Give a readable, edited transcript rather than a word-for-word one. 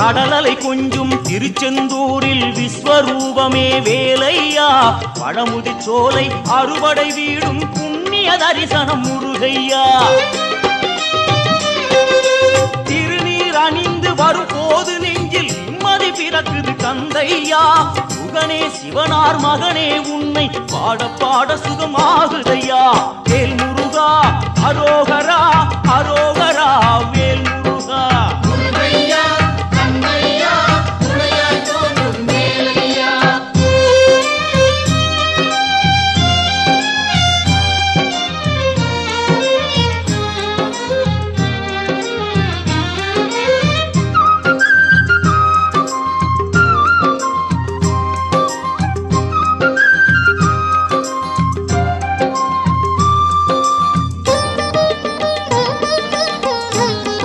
கடலலை கொஞ்சும் திருச்செந்தூரில் விஸ்வரூபமே வேலையா பழமுதி சோலை அறுபடை வீடும் புண்ணிய தரிசனம் முருகையா திருநீர் அணிந்து வரும் போது நெஞ்சில் நிம்மதி பிறக்குது கந்தையா சுகனே சிவனார் மகனே உன்னை பாட பாட சுகமாகுதையா வேல் முருகா அரோகரா அரோகரா வேல்